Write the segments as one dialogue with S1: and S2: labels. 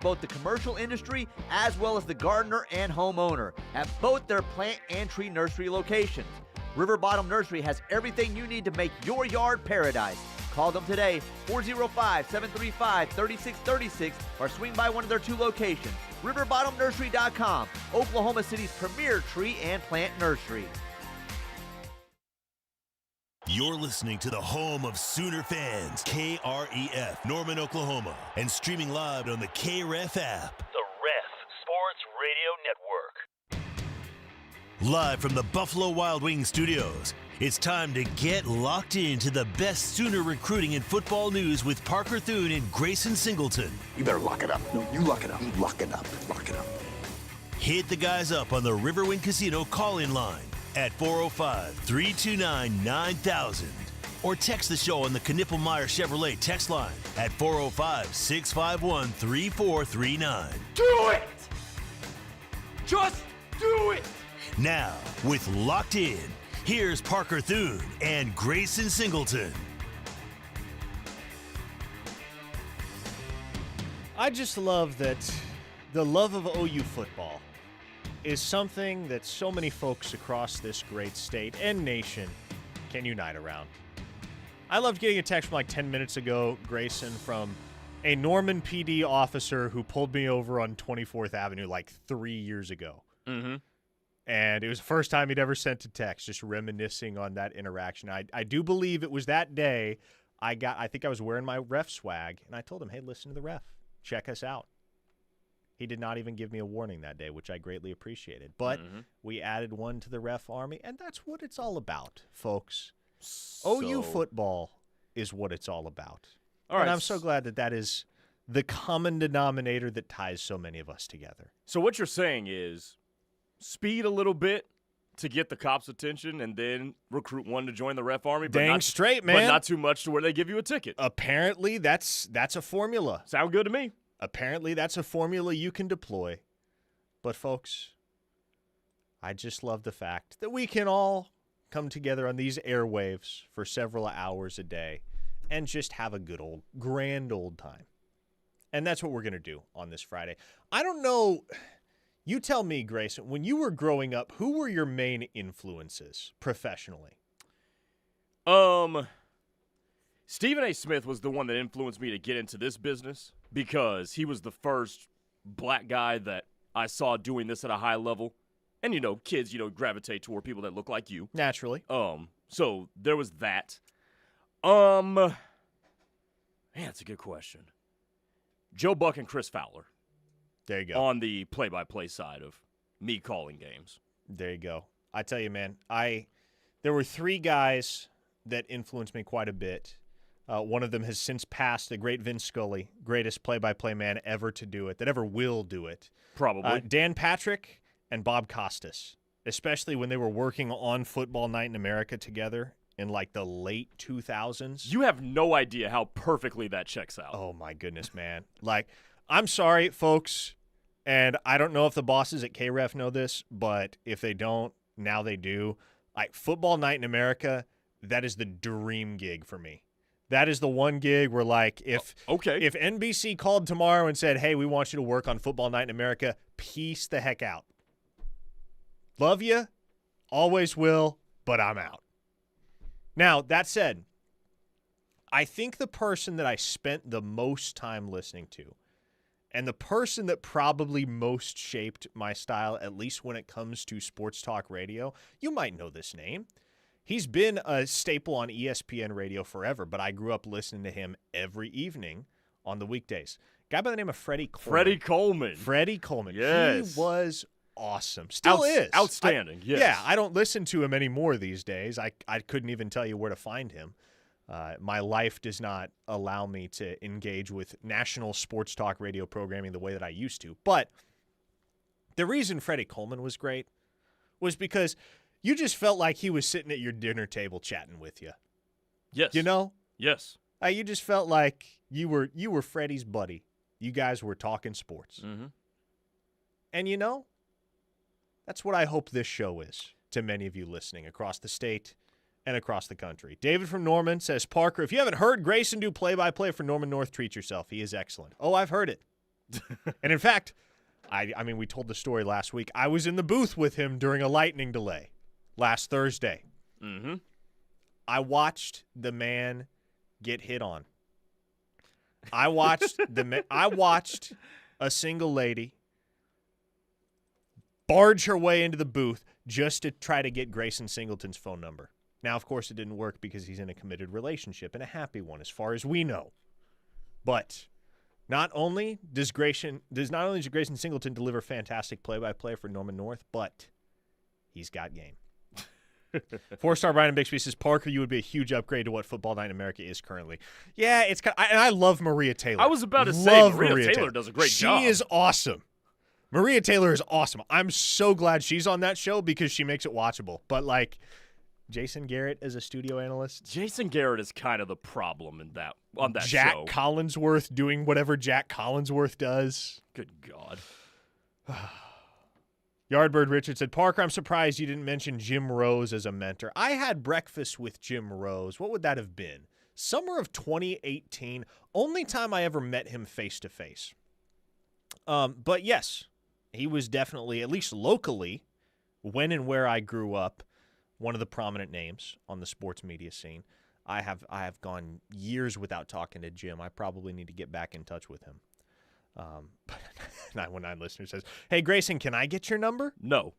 S1: both the commercial industry as well as the gardener and homeowner at both their plant and tree nursery locations. River Bottom Nursery has everything you need to make your yard paradise. Call them today, 405-735-3636, or swing by one of their 2 locations. RiverbottomNursery.com, Oklahoma City's premier tree and plant nursery.
S2: You're listening to the home of Sooner fans, KREF, Norman, Oklahoma, and streaming live on the KREF app.
S3: The Ref Sports Radio Network.
S2: Live from the Buffalo Wild Wings studios, it's time to get locked into the best Sooner recruiting and football news with Parker Thune and Grayson Singleton.
S4: You better lock it up. No, you lock it up. You lock it up. Lock it up.
S2: Hit the guys up on the Riverwind Casino call-in line at 405-329-9000 or text the show on the Knippelmeyer Chevrolet text line at 405-651-3439.
S1: Do it! Just do it!
S2: Now, with Locked In, here's Parker Thune and Grayson Singleton.
S5: I just love that the love of OU football is something that so many folks across this great state and nation can unite around. I loved getting a text from like 10 minutes ago, Grayson, from a Norman PD officer who pulled me over on 24th Avenue like 3 years ago.
S6: Mm-hmm.
S5: And it was the first time he'd ever sent a text, just reminiscing on that interaction. I do believe it was that day I think I was wearing my ref swag, and I told him, hey, listen to the ref. Check us out. He did not even give me a warning that day, which I greatly appreciated. But we added one to the ref army, and that's what it's all about, folks. OU football is what it's all about.
S6: All right.
S5: And I'm so glad that is the common denominator that ties so many of us together.
S6: So what you're saying is speed a little bit to get the cops' attention and then recruit one to join the ref army. But
S5: Dang straight, man.
S6: But not too much to where they give you a ticket.
S5: Apparently, that's a formula.
S6: Sound good to me.
S5: Apparently, that's a formula you can deploy. But, folks, I just love the fact that we can all come together on these airwaves for several hours a day and just have a grand old time. And that's what we're going to do on this Friday. I don't know. You tell me, Grayson, when you were growing up, who were your main influences professionally?
S6: Stephen A. Smith was the one that influenced me to get into this business because he was the first black guy that I saw doing this at a high level. And, kids, gravitate toward people that look like you.
S5: Naturally.
S6: So there was that. Man, that's a good question. Joe Buck and Chris Fowler.
S5: There you go.
S6: On the play-by-play side of me calling games.
S5: There you go. I tell you, man, there were 3 guys that influenced me quite a bit. One of them has since passed, the great Vin Scully, greatest play-by-play man ever to do it, that ever will do it.
S6: Probably.
S5: Dan Patrick and Bob Costas, especially when they were working on Football Night in America together in like the late 2000s.
S6: You have no idea how perfectly that checks out.
S5: Oh, my goodness, man. I'm sorry, folks, and I don't know if the bosses at KREF know this, but if they don't, now they do. Football Night in America, that is the dream gig for me. That is the one gig where, if NBC called tomorrow and said, hey, we want you to work on Football Night in America, peace the heck out. Love you, always will, but I'm out. Now, that said, I think the person that I spent the most time listening to and the person that probably most shaped my style, at least when it comes to sports talk radio, you might know this name. He's been a staple on ESPN radio forever, but I grew up listening to him every evening on the weekdays. Guy by the name of Freddie Coleman. Freddie Coleman.
S6: Yes.
S5: He was awesome. Still is.
S6: Outstanding, yes.
S5: Yeah, I don't listen to him anymore these days. I couldn't even tell you where to find him. My life does not allow me to engage with national sports talk radio programming the way that I used to. But the reason Freddie Coleman was great was because you just felt like he was sitting at your dinner table chatting with you.
S6: Yes. Yes.
S5: You just felt like you were Freddie's buddy. You guys were talking sports.
S6: Mm-hmm.
S5: And that's what I hope this show is to many of you listening across the state and across the country. David from Norman says, Parker, if you haven't heard Grayson do play-by-play for Norman North, treat yourself. He is excellent. Oh, I've heard it. And in fact, I mean, we told the story last week. I was in the booth with him during a lightning delay last Thursday.
S6: Mm-hmm.
S5: I watched the man get hit on. I watched a single lady barge her way into the booth just to try to get Grayson Singleton's phone number. Now, of course, it didn't work because he's in a committed relationship and a happy one, as far as we know. But not only does Grayson Singleton deliver fantastic play-by-play for Norman North, but he's got game. 4-star Brian Bixby says, Parker, you would be a huge upgrade to what Football Night in America is currently. Yeah, it's kind of, and I love Maria Taylor.
S6: I was about to say, Maria Taylor does a great job.
S5: She is awesome. Maria Taylor is awesome. I'm so glad she's on that show because she makes it watchable. But, like, Jason Garrett as a studio analyst.
S6: Jason Garrett is kind of the problem on that
S5: Jack
S6: show.
S5: Collinsworth doing whatever Jack Collinsworth does.
S6: Good God.
S5: Yardbird Richard said, Parker, I'm surprised you didn't mention Jim Rose as a mentor. I had breakfast with Jim Rose. What would that have been? Summer of 2018. Only time I ever met him face-to-face. But yes, he was definitely, at least locally, when and where I grew up, one of the prominent names on the sports media scene. I have gone years without talking to Jim. I probably need to get back in touch with him. 919 listener says, hey, Grayson, can I get your number?
S6: No.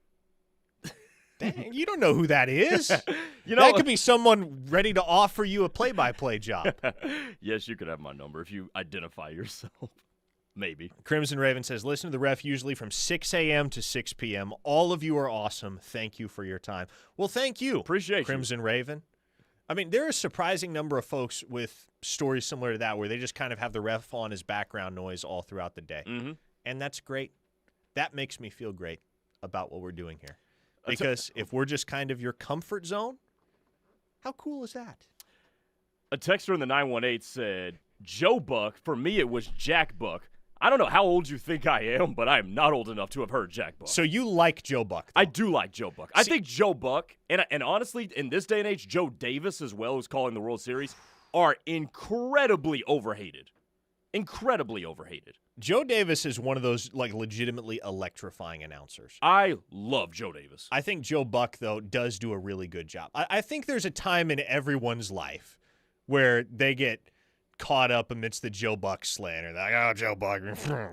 S5: Dang, you don't know who that is.
S6: That
S5: could be someone ready to offer you a play-by-play job.
S6: Yes, you could have my number if you identify yourself. Maybe.
S5: Crimson Raven says, listen to the ref usually from 6 a.m. to 6 p.m. All of you are awesome. Thank you for your time. Well, thank you.
S6: Appreciate
S5: Crimson Raven. I mean, there are a surprising number of folks with stories similar to that where they just kind of have the ref on as background noise all throughout the day.
S6: Mm-hmm.
S5: And that's great. That makes me feel great about what we're doing here. Because if we're just kind of your comfort zone, how cool is that?
S6: A texter in the 918 said, Joe Buck, for me it was Jack Buck. I don't know how old you think I am, but I am not old enough to have heard Jack Buck.
S5: So you like Joe Buck, though.
S6: I do like Joe Buck. I think Joe Buck, and honestly, in this day and age, Joe Davis as well, who's calling the World Series, are incredibly overhated. Incredibly overhated.
S5: Joe Davis is one of those, like, legitimately electrifying announcers.
S6: I love Joe Davis.
S5: I think Joe Buck, though, does do a really good job. I think there's a time in everyone's life where they get caught up amidst the Joe Buck slander. They're like, oh, Joe Buck,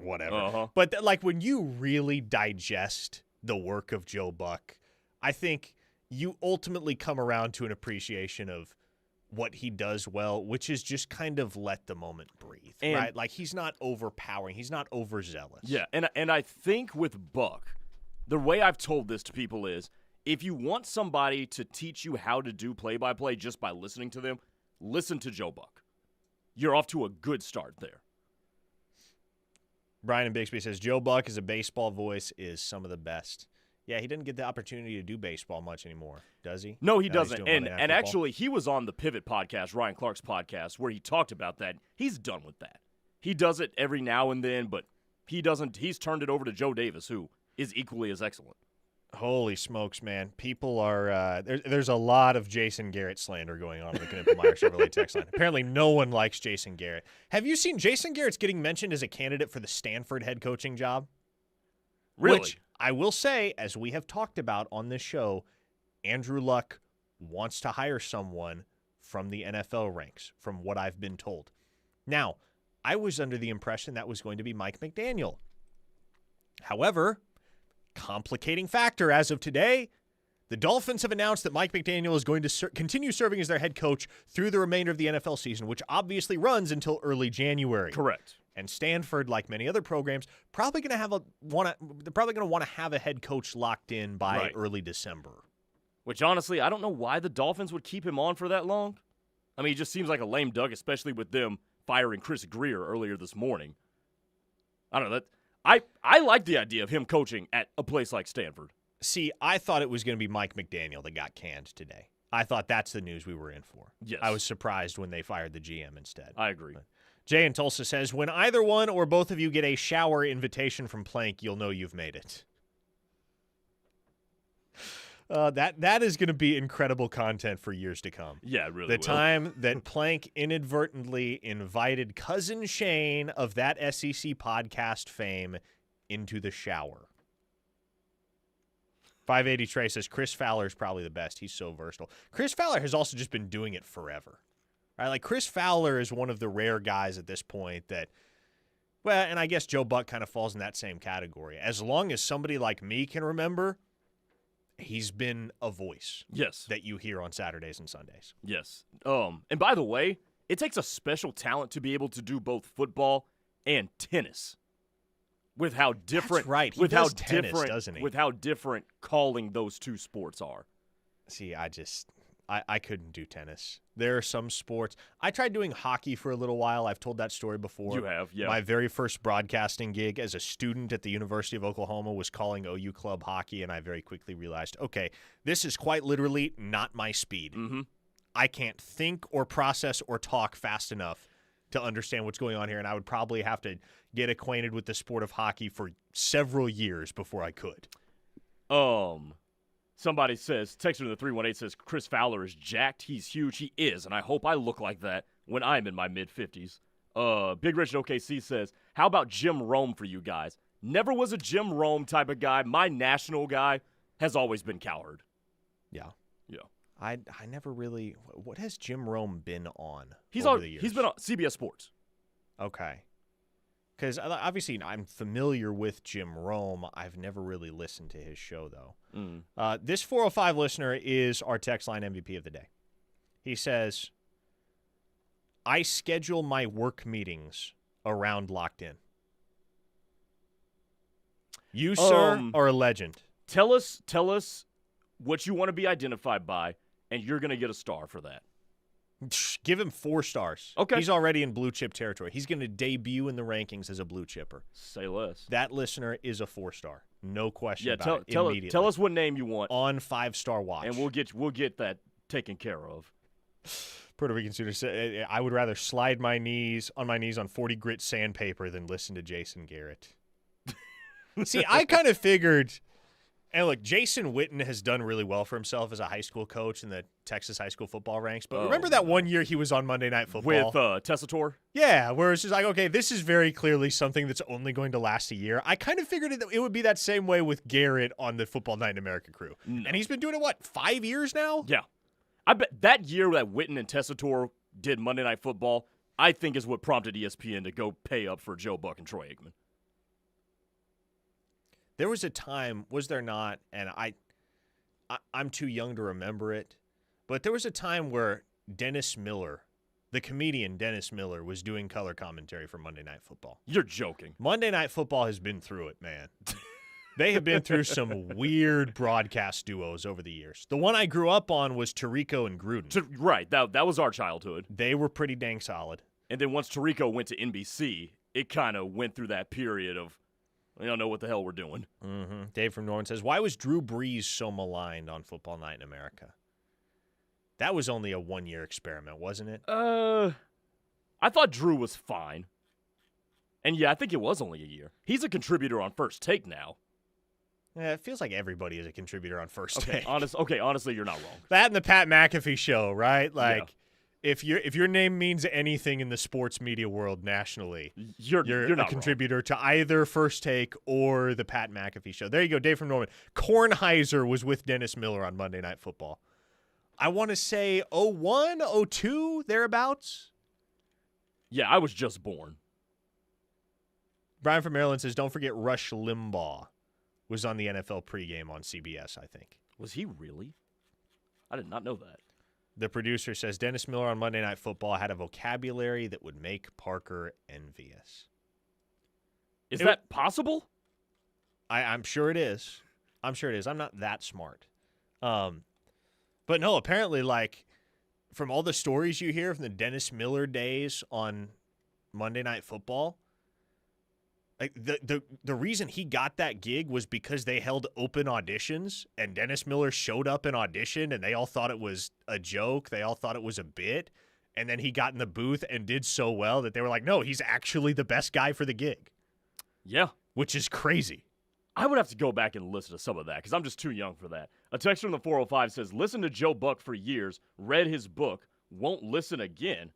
S5: whatever.
S6: Uh-huh.
S5: But, like, when you really digest the work of Joe Buck, I think you ultimately come around to an appreciation of what he does well, which is just kind of let the moment breathe, right? Like, he's not overpowering. He's not overzealous.
S6: Yeah, and I think with Buck, the way I've told this to people is, if you want somebody to teach you how to do play-by-play just by listening to them, listen to Joe Buck. You're off to a good start there.
S5: Brian and Bixby says, Joe Buck as a baseball voice is some of the best. Yeah, he didn't get the opportunity to do baseball much anymore, does he?
S6: No, he
S5: Now he's
S6: doesn't.
S5: doing
S6: And
S5: Monday Night Football.
S6: actually, he was on the Pivot podcast, Ryan Clark's podcast, where he talked about that. He's done with that. He does it every now and then, but he doesn't. He's turned it over to Joe Davis, who is equally as excellent.
S5: Holy smokes, man. People are there's a lot of Jason Garrett slander going on in the Knippelmeyer Chevrolet text line. Apparently no one likes Jason Garrett. Have you seen Jason Garrett's getting mentioned as a candidate for the Stanford head coaching job?
S6: Really?
S5: Which I will say, as we have talked about on this show, Andrew Luck wants to hire someone from the NFL ranks, from what I've been told. Now, I was under the impression that was going to be Mike McDaniel. However, complicating factor as of today, the Dolphins have announced that Mike McDaniel is going to continue serving as their head coach through the remainder of the NFL season, which obviously runs until early January.
S6: Correct.
S5: And Stanford, like many other programs, probably going to want to have a head coach locked in by early December.
S6: Which, honestly, I don't know why the Dolphins would keep him on for that long. I mean, he just seems like a lame duck, especially with them firing Chris Greer earlier this morning. I don't know. I like the idea of him coaching at a place like Stanford.
S5: See, I thought it was going to be Mike McDaniel that got canned today. I thought that's the news we were in for.
S6: Yes.
S5: I was surprised when they fired the GM instead.
S6: I agree.
S5: Jay in Tulsa says, when either one or both of you get a shower invitation from Plank, you'll know you've made it. That is going to be incredible content for years to come.
S6: Yeah, it really
S5: The
S6: will.
S5: time that Plank inadvertently invited Cousin Shane of that SEC podcast fame into the shower. 580 Trey says Chris Fowler is probably the best. He's so versatile. Chris Fowler has also just been doing it forever. Right? Like Chris Fowler is one of the rare guys at this point that, well, and I guess Joe Buck kind of falls in that same category. As long as somebody like me can remember, he's been a voice.
S6: Yes.
S5: That you hear on Saturdays and Sundays.
S6: Yes. And by the way, it takes a special talent to be able to do both football and tennis. With how different,
S5: That's right. He
S6: with
S5: does
S6: how
S5: tennis,
S6: different,
S5: doesn't he?
S6: with how different calling those two sports are.
S5: See, I couldn't do tennis. There are some sports. I tried doing hockey for a little while. I've told that story before.
S6: You have, yeah.
S5: My very first broadcasting gig as a student at the University of Oklahoma was calling OU club hockey, and I very quickly realized, okay, this is quite literally not my speed.
S6: Mm-hmm.
S5: I can't think or process or talk fast enough to understand what's going on here, and I would probably have to get acquainted with the sport of hockey for several years before I could.
S6: Somebody says, texter in the 318 says, Chris Fowler is jacked. He's huge. He is, and I hope I look like that when I'm in my mid-50s. Big Rich in OKC says, how about Jim Rome for you guys? Never was a Jim Rome type of guy. My national guy has always been Cowherd.
S5: Yeah.
S6: Yeah.
S5: I never really – what has Jim Rome been on
S6: He's
S5: over the years?
S6: He's been on CBS Sports.
S5: Okay. Because obviously I'm familiar with Jim Rome. I've never really listened to his show, though. This 405 listener is our text line MVP of the day. He says, I schedule my work meetings around Locked In. You, sir, are a legend.
S6: Tell us what you want to be identified by, and you're going to get a star for that.
S5: Give him 4 stars.
S6: Okay.
S5: He's already in blue chip territory. He's going to debut in the rankings as a blue chipper.
S6: Say less.
S5: That listener is a 4-star. No question about it. Immediately.
S6: Tell us what name you want.
S5: On 5-star watch.
S6: And we'll get that taken care of.
S5: Puerto Rican student said, I would rather slide my knees on 40 grit sandpaper than listen to Jason Garrett. See, I kind of figured, and look, Jason Witten has done really well for himself as a high school coach in the Texas high school football ranks. But remember that one year he was on Monday Night Football?
S6: With Tessitore?
S5: Yeah, where it's just like, okay, this is very clearly something that's only going to last a year. I kind of figured it would be that same way with Garrett on the Football Night in America crew. No. And he's been doing it, 5 years now?
S6: Yeah. I bet that year that Witten and Tessitore did Monday Night Football, I think is what prompted ESPN to go pay up for Joe Buck and Troy Aikman.
S5: There was a time, was there not, and I'm too young to remember it, but there was a time where Dennis Miller, the comedian Dennis Miller, was doing color commentary for Monday Night Football.
S6: You're joking.
S5: Monday Night Football has been through it, man. They have been through some weird broadcast duos over the years. The one I grew up on was Tirico and Gruden.
S6: Right, that was our childhood.
S5: They were pretty dang solid.
S6: And then once Tirico went to NBC, it kind of went through that period of, we don't know what the hell we're doing.
S5: Mm-hmm. Dave from Norman says, why was Drew Brees so maligned on Football Night in America? That was only a one-year experiment, wasn't it?
S6: I thought Drew was fine. And yeah, I think it was only a year. He's a contributor on First Take now.
S5: Yeah, it feels like everybody is a contributor on First
S6: Take. Honestly, you're not wrong.
S5: That and the Pat McAfee show, right? Like, if your name means anything in the sports media world nationally, you're a contributor to either First Take or the Pat McAfee show. There you go, Dave from Norman. Kornheiser was with Dennis Miller on Monday Night Football. I want to say 01, 02, thereabouts.
S6: Yeah, I was just born.
S5: Brian from Maryland says, don't forget Rush Limbaugh was on the NFL pregame on CBS, I think.
S6: Was he really? I did not know that.
S5: The producer says Dennis Miller on Monday Night Football had a vocabulary that would make Parker envious.
S6: Is that possible?
S5: I'm sure it is. I'm not that smart. But no, apparently, like, from all the stories you hear from the Dennis Miller days on Monday Night Football, like the reason he got that gig was because they held open auditions and Dennis Miller showed up and auditioned and they all thought it was a joke. They all thought it was a bit. And then he got in the booth and did so well that they were like, no, he's actually the best guy for the gig.
S6: Yeah.
S5: Which is crazy.
S6: I would have to go back and listen to some of that because I'm just too young for that. A text from the 405 says, listen to Joe Buck for years, read his book, won't listen again.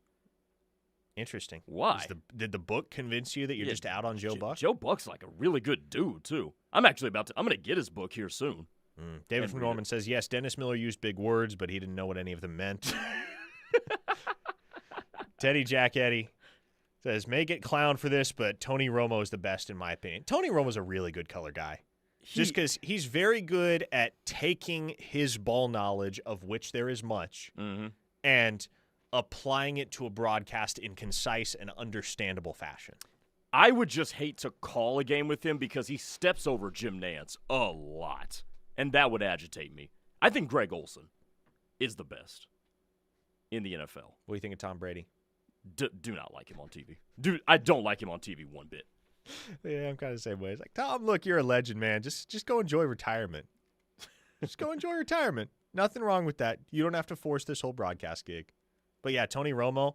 S5: Interesting.
S6: Why?
S5: Did the book convince you that you're just out on Joe Buck?
S6: Joe Buck's like a really good dude, too. I'm going to get his book here soon.
S5: David from Norman says, yes, Dennis Miller used big words, but he didn't know what any of them meant. Teddy Jack Eddie says, may get clowned for this, but Tony Romo is the best in my opinion. Tony Romo's a really good color guy. Just because he's very good at taking his ball knowledge, of which there is much, and applying it to a broadcast in concise and understandable fashion.
S6: I would just hate to call a game with him because he steps over Jim Nantz a lot, and that would agitate me. I think Greg Olson is the best in the NFL.
S5: What do you think of Tom Brady?
S6: Do not like him on TV. Dude, I don't like him on TV one bit.
S5: Yeah, I'm kind of the same way. It's like, Tom, look, you're a legend, man. Just go enjoy retirement. Just go enjoy retirement. Nothing wrong with that. You don't have to force this whole broadcast gig. But yeah, Tony Romo,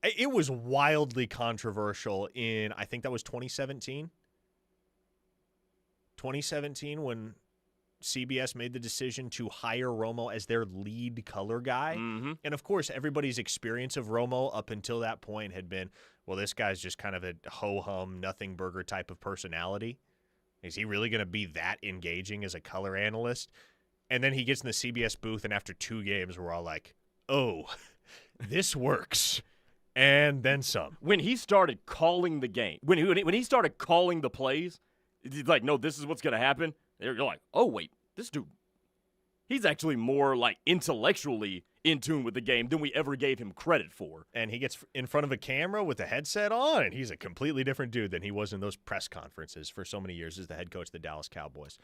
S5: it was wildly controversial in, I think that was 2017. 2017 when CBS made the decision to hire Romo as their lead color guy. And, of course, everybody's experience of Romo up until that point had been, well, this guy's just kind of a ho-hum, nothing burger type of personality. Is he really going to be that engaging as a color analyst? And then he gets in the CBS booth, and after 2 games, we're all like, oh, this works. And then some.
S6: When he started calling the game, when he started calling the plays, he's like, no, this is what's going to happen. You're like, oh, wait, this dude, he's actually more like intellectually in tune with the game than we ever gave him credit for.
S5: And he gets in front of a camera with a headset on, and he's a completely different dude than he was in those press conferences for so many years as the head coach of the Dallas Cowboys.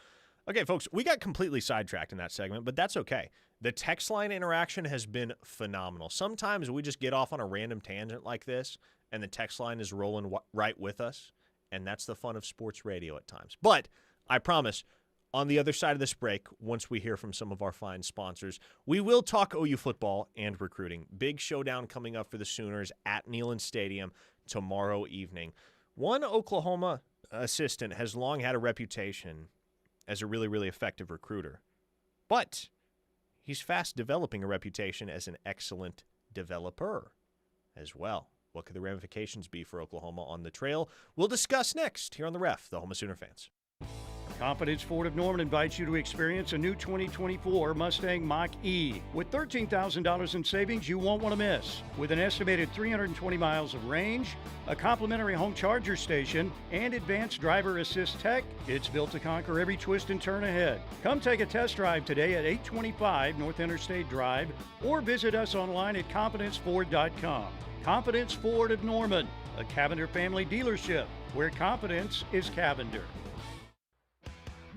S5: Okay, folks, we got completely sidetracked in that segment, but that's okay. The text line interaction has been phenomenal. Sometimes we just get off on a random tangent like this, and the text line is rolling right with us, and that's the fun of sports radio at times. But I promise, on the other side of this break, once we hear from some of our fine sponsors, we will talk OU football and recruiting. Big showdown coming up for the Sooners at Neyland Stadium tomorrow evening. One Oklahoma assistant has long had a reputation as a really, really effective recruiter. But he's fast developing a reputation as an excellent developer as well. What could the ramifications be for Oklahoma on the trail? We'll discuss next here on The Ref, the home of Sooner fans.
S7: Confidence Ford of Norman invites you to experience a new 2024 Mustang Mach-E. With $13,000 in savings you won't want to miss. With an estimated 320 miles of range, a complimentary home charger station, and advanced driver assist tech, it's built to conquer every twist and turn ahead. Come take a test drive today at 825 North Interstate Drive or visit us online at confidenceford.com. Confidence Ford of Norman, a Cavender family dealership where confidence is Cavender.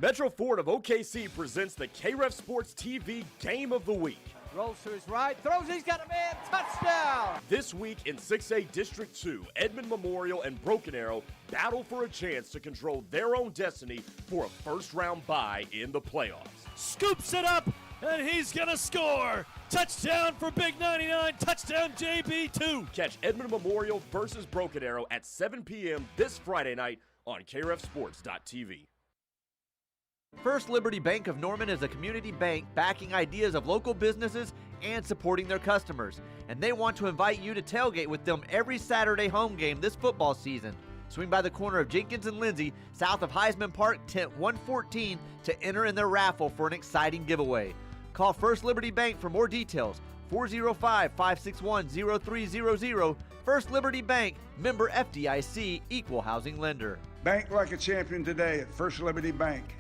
S6: Metro Ford of OKC presents the KREF Sports TV Game of the Week.
S8: Rolls to his right, throws, he's got a man, touchdown!
S6: This week in 6A District 2, Edmond Memorial and Broken Arrow battle for a chance to control their own destiny for a first-round bye in the playoffs.
S9: Scoops it up, and he's going to score! Touchdown for Big 99, touchdown JB2!
S6: Catch Edmond Memorial versus Broken Arrow at 7 p.m. this Friday night on KREFSports.tv.
S1: First Liberty Bank of Norman is a community bank backing ideas of local businesses and supporting their customers. And they want to invite you to tailgate with them every Saturday home game this football season. Swing by the corner of Jenkins and Lindsay, south of Heisman Park, tent 114, to enter in their raffle for an exciting giveaway. Call First Liberty Bank for more details. 405-561-0300. First Liberty Bank, member FDIC, equal housing lender.
S10: Bank like a champion today at First Liberty Bank.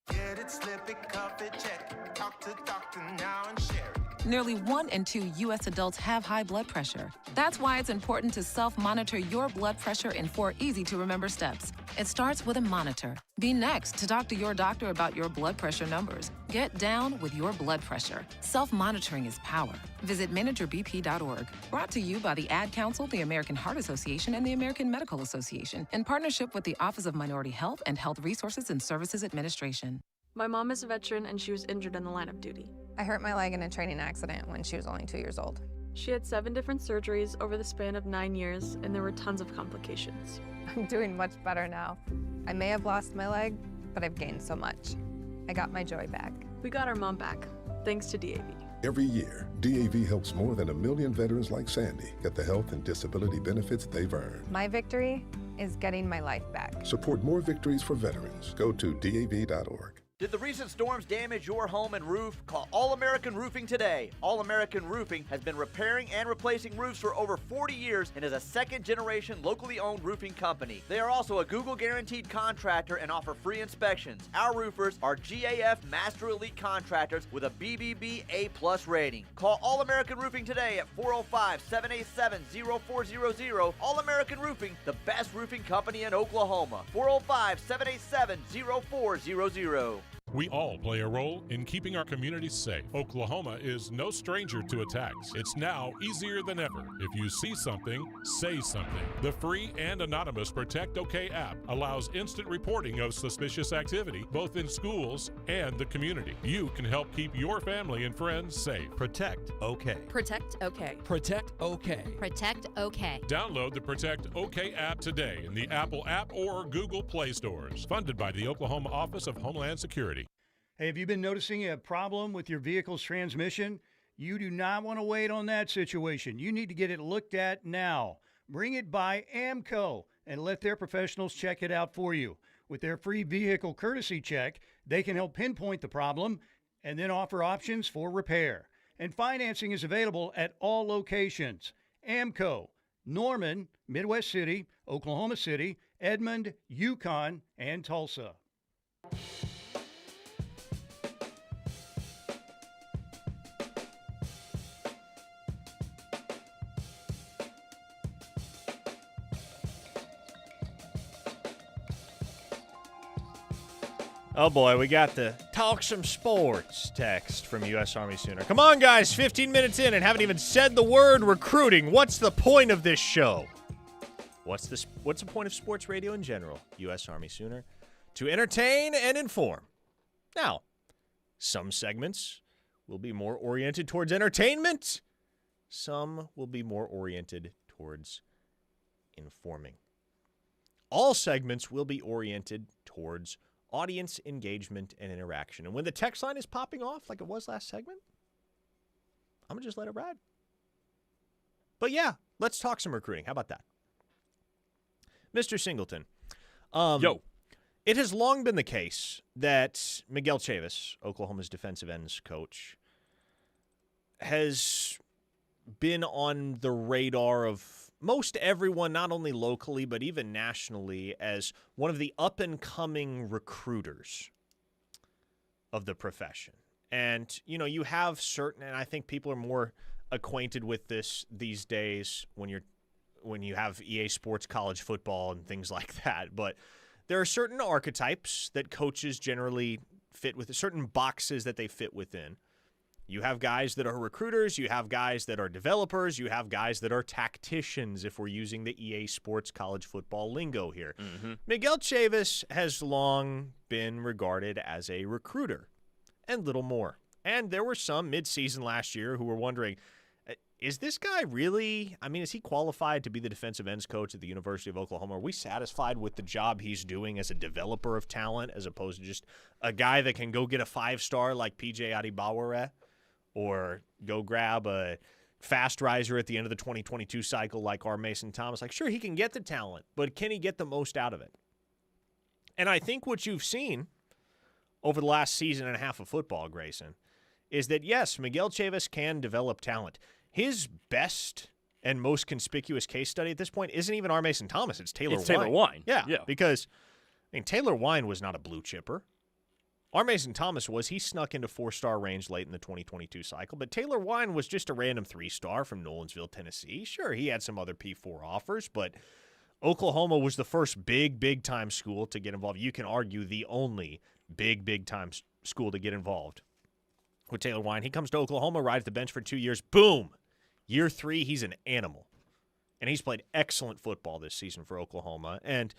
S11: Get it, slip it, cuff it, check it. Talk to doctor now and share it.
S12: Nearly 1 in 2 U.S. adults have high blood pressure. That's why it's important to self-monitor your blood pressure in 4 easy-to-remember steps. It starts with a monitor. Be next to talk to your doctor about your blood pressure numbers. Get down with your blood pressure. Self-monitoring is power. Visit managerbp.org. Brought to you by the Ad Council, the American Heart Association, and the American Medical Association, in partnership with the Office of Minority Health and Health Resources and Services Administration.
S13: My mom is a veteran and she was injured in the line of duty.
S14: I hurt my leg in a training accident when she was only 2 years old.
S13: She had 7 different surgeries over the span of 9 years, and there were tons of complications.
S14: I'm doing much better now. I may have lost my leg, but I've gained so much. I got my joy back.
S13: We got our mom back, thanks to DAV.
S15: Every year, DAV helps more than 1 million veterans like Sandy get the health and disability benefits they've earned.
S14: My victory is getting my life back.
S15: Support more victories for veterans. Go to DAV.org.
S1: Did the recent storms damage your home and roof? Call All American Roofing today. All American Roofing has been repairing and replacing roofs for over 40 years and is a second-generation locally owned roofing company. They are also a Google guaranteed contractor and offer free inspections. Our roofers are GAF Master Elite contractors with a BBB A+ rating. Call All American Roofing today at 405-787-0400. All American Roofing, the best roofing company in Oklahoma. 405-787-0400.
S16: We all play a role in keeping our communities safe. Oklahoma is no stranger to attacks. It's now easier than ever. If you see something, say something. The free and anonymous Protect OK app allows instant reporting of suspicious activity, both in schools and the community. You can help keep your family and friends safe. Protect OK.
S17: Protect OK.
S9: Protect OK.
S17: Protect OK.
S16: Download the Protect OK app today in the Apple app or Google Play stores. Funded by the Oklahoma Office of Homeland Security.
S7: Hey, have you been noticing a problem with your vehicle's transmission? You do not want to wait on that situation. You need to get it looked at now. Bring it by AMCO and let their professionals check it out for you. With their free vehicle courtesy check, they can help pinpoint the problem and then offer options for repair. And financing is available at all locations. AMCO, Norman, Midwest City, Oklahoma City, Edmond, Yukon, and Tulsa.
S5: Oh boy, we got the talk some sports text from U.S. Army Sooner. Come on, guys, 15 minutes in and haven't even said the word recruiting. What's the point of this show? What's the point of sports radio in general? U.S. Army Sooner. To entertain and inform. Now, some segments will be more oriented towards entertainment. Some will be more oriented towards informing. All segments will be oriented towards audience engagement and interaction. And when the text line is popping off like it was last segment, I'm going to just let it ride. But yeah, let's talk some recruiting. How about that? Mr. Singleton.
S6: Yo.
S5: It has long been the case that Miguel Chavis, Oklahoma's defensive ends coach, has been on the radar of most everyone, not only locally, but even nationally, as one of the up-and-coming recruiters of the profession. And, you know, you have certain, and I think people are more acquainted with this these days when you have EA Sports college football and things like that. But there are certain archetypes that coaches generally fit with, certain boxes that they fit within. You have guys that are recruiters, you have guys that are developers, you have guys that are tacticians, if we're using the EA Sports college football lingo here.
S6: Mm-hmm.
S5: Miguel Chavis has long been regarded as a recruiter and little more. And there were some midseason last year who were wondering, is this guy really, is he qualified to be the defensive ends coach at the University of Oklahoma? Are we satisfied with the job he's doing as a developer of talent as opposed to just a guy that can go get a 5-star like PJ Adibawara? Or go grab a fast riser at the end of the 2022 cycle like our Mason Thomas. Like, sure, he can get the talent, but can he get the most out of it? And I think what you've seen over the last season and a half of football, Grayson, is that, yes, Miguel Chavis can develop talent. His best and most conspicuous case study at this point isn't even our Mason Thomas. It's Taylor Wine.
S6: It's Taylor Wine.
S5: Yeah, because Taylor Wine was not a blue chipper. Our Mason Thomas was. He snuck into 4-star range late in the 2022 cycle, but Taylor Wine was just a random 3-star from Nolensville, Tennessee. Sure, he had some other P4 offers, but Oklahoma was the first big-time school to get involved. You can argue the only big-time school to get involved with Taylor Wine. He comes to Oklahoma, rides the bench for 2 years. Boom! Year 3, he's an animal. And he's played excellent football this season for Oklahoma. And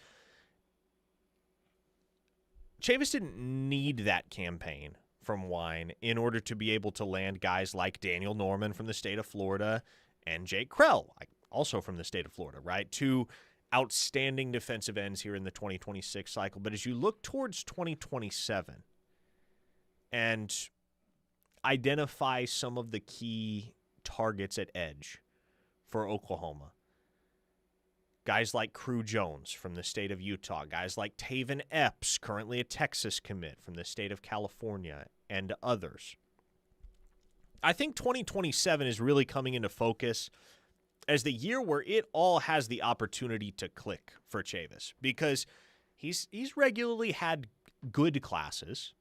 S5: Chavis didn't need that campaign from Wine in order to be able to land guys like Daniel Norman from the state of Florida and Jake Krew, also from the state of Florida, right? Two outstanding defensive ends here in the 2026 cycle. But as you look towards 2027 and identify some of the key targets at edge for Oklahoma, guys like Krew Jones from the state of Utah, guys like Taven Epps, currently a Texas commit from the state of California, and others. I think 2027 is really coming into focus as the year where it all has the opportunity to click for Chavis, because he's regularly had good classes.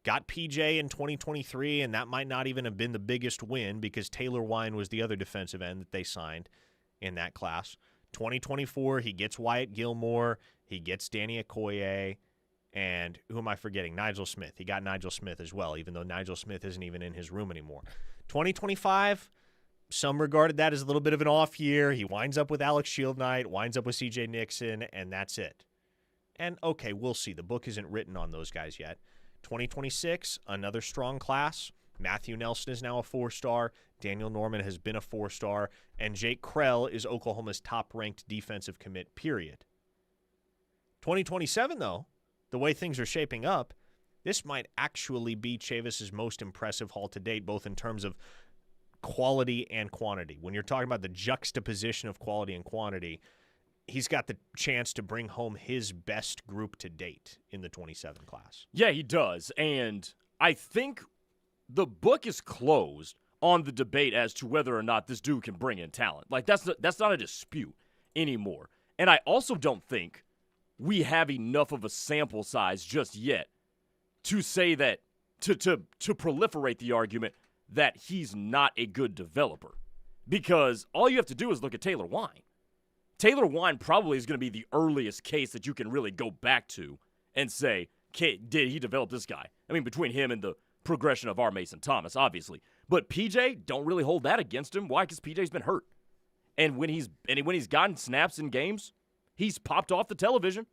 S5: Got PJ in 2023, and that might not even have been the biggest win because Taylor Wine was the other defensive end that they signed in that class. 2024, he gets Wyatt Gilmore, he gets Danny Okoye, and who am I forgetting? Nigel Smith. He got Nigel Smith as well, even though Nigel Smith isn't even in his room anymore. 2025, some regarded that as a little bit of an off year. He winds up with Alex Shieldknight, winds up with CJ Nixon, and that's it. And, okay, we'll see. The book isn't written on those guys yet. 2026, another strong class. Matthew Nelson is now a 4-star. Daniel Norman has been a 4-star. And Jake Krell is Oklahoma's top-ranked defensive commit, period. 2027, though, the way things are shaping up, this might actually be Chavis's most impressive haul to date, both in terms of quality and quantity. When you're talking about the juxtaposition of quality and quantity, he's got the chance to bring home his best group to date in the 27 class.
S6: Yeah, he does. And I think the book is closed on the debate as to whether or not this dude can bring in talent. Like, that's not a dispute anymore. And I also don't think we have enough of a sample size just yet to say that, to proliferate the argument that he's not a good developer. Because all you have to do is look at Taylor Wine. Taylor Wine probably is going to be the earliest case that you can really go back to and say, did he develop this guy? I mean, between him and the progression of R. Mason Thomas, obviously. But PJ, don't really hold that against him. Why? Because PJ's been hurt. And when he's gotten snaps in games, he's popped off the television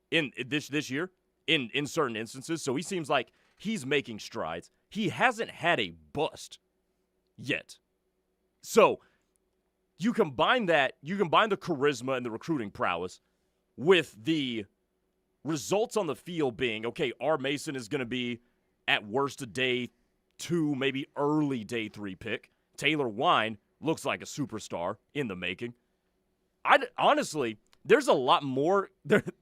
S6: in this year in certain instances. So he seems like he's making strides. He hasn't had a bust yet. So you combine the charisma and the recruiting prowess with the results on the field being, okay, R. Mason is going to be at worst a day 2, maybe early day 3 pick. Taylor Wine looks like a superstar in the making. Honestly, there's a lot more,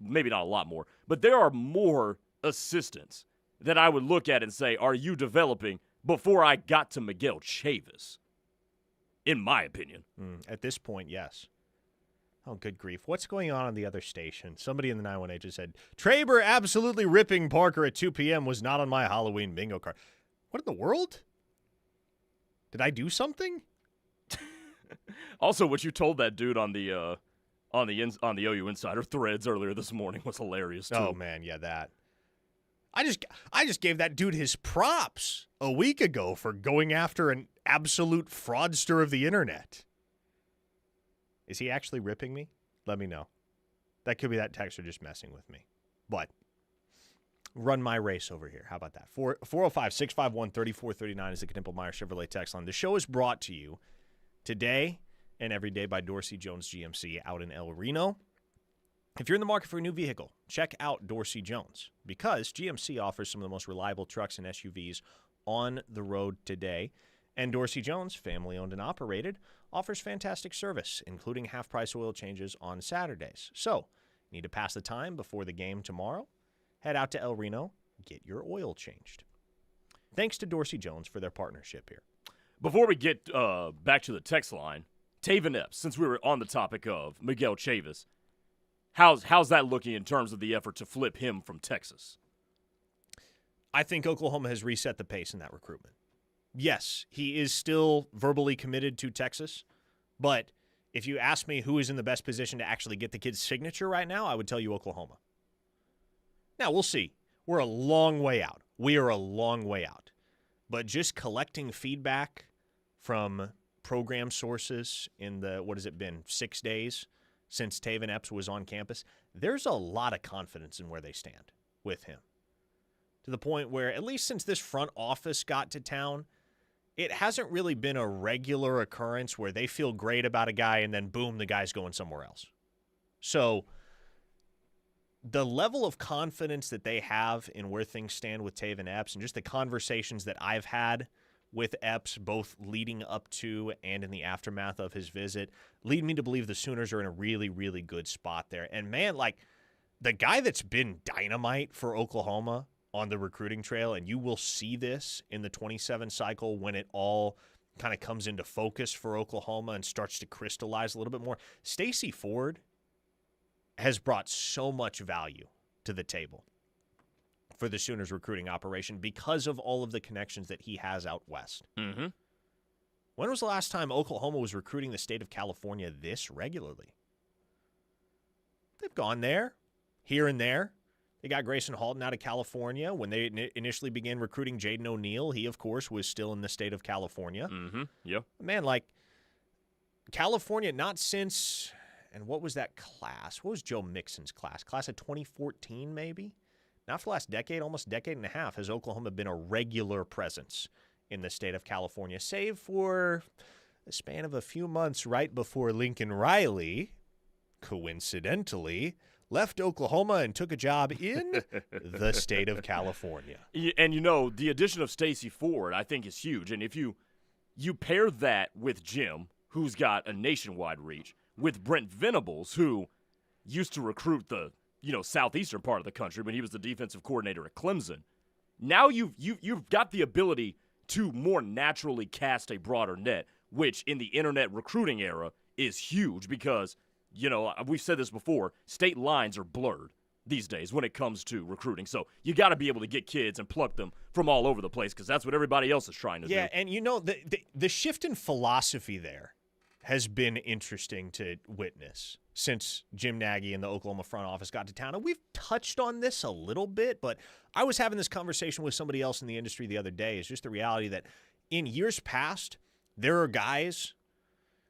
S6: maybe not a lot more, but there are more assistants that I would look at and say, are you developing before I got to Miguel Chavis? In my opinion.
S5: At this point, yes. Oh, good grief. What's going on the other station? Somebody in the 918 just said, Traber absolutely ripping Parker at 2 p.m. was not on my Halloween bingo card. What in the world? Did I do something?
S6: Also, what you told that dude on the OU Insider threads earlier this morning was hilarious, too.
S5: Oh, man, yeah, that. I just gave that dude his props a week ago for going after an absolute fraudster of the internet. Is he actually ripping me? Let me know. That could be that texter just messing with me. But run my race over here. How about that? 405-651-3439 is the Knippel Meyer Chevrolet text line. The show is brought to you today and every day by Dorsey Jones GMC out in El Reno. If you're in the market for a new vehicle, check out Dorsey Jones because GMC offers some of the most reliable trucks and SUVs on the road today. And Dorsey Jones, family-owned and operated, offers fantastic service, including half-price oil changes on Saturdays. So, need to pass the time before the game tomorrow? Head out to El Reno, get your oil changed. Thanks to Dorsey Jones for their partnership here.
S6: Before we get back to the text line, Taven Epps, since we were on the topic of Miguel Chavis, how's that looking in terms of the effort to flip him from Texas?
S5: I think Oklahoma has reset the pace in that recruitment. Yes, he is still verbally committed to Texas, but if you ask me who is in the best position to actually get the kid's signature right now, I would tell you Oklahoma. Now, we'll see. We're a long way out. We are a long way out. But just collecting feedback from program sources in the, 6 days since Taven Epps was on campus, there's a lot of confidence in where they stand with him. To the point where, at least since this front office got to town, it hasn't really been a regular occurrence where they feel great about a guy and then, boom, the guy's going somewhere else. So the level of confidence that they have in where things stand with Taven Epps and just the conversations that I've had with Epps, both leading up to and in the aftermath of his visit, lead me to believe the Sooners are in a really, really good spot there. And, man, like, the guy that's been dynamite for Oklahoma on the recruiting trail, and you will see this in the 27 cycle when it all kind of comes into focus for Oklahoma and starts to crystallize a little bit more. Stacey Ford has brought so much value to the table for the Sooners recruiting operation because of all of the connections that he has out west.
S6: Mm-hmm.
S5: When was the last time Oklahoma was recruiting the state of California this regularly? They've gone there, here and there. They got Grayson Halton out of California. When they initially began recruiting Jaden O'Neal, he, of course, was still in the state of California.
S6: Mm-hmm. Yep.
S5: Man, like, California, not since, and what was that class? What was Joe Mixon's class? Class of 2014, maybe? Not for the last decade, almost decade and a half, has Oklahoma been a regular presence in the state of California, save for the span of a few months right before Lincoln Riley, coincidentally, left Oklahoma and took a job in the state of California.
S6: And, the addition of Stacey Ford, I think, is huge. And if you pair that with Jim, who's got a nationwide reach, with Brent Venables, who used to recruit the southeastern part of the country when he was the defensive coordinator at Clemson, now you've got the ability to more naturally cast a broader net, which in the internet recruiting era is huge because – we've said this before, state lines are blurred these days when it comes to recruiting. So you got to be able to get kids and pluck them from all over the place because that's what everybody else is trying to do.
S5: Yeah, and the shift in philosophy there has been interesting to witness since Jim Nagy and the Oklahoma front office got to town. And we've touched on this a little bit, but I was having this conversation with somebody else in the industry the other day. It's just the reality that in years past, there are guys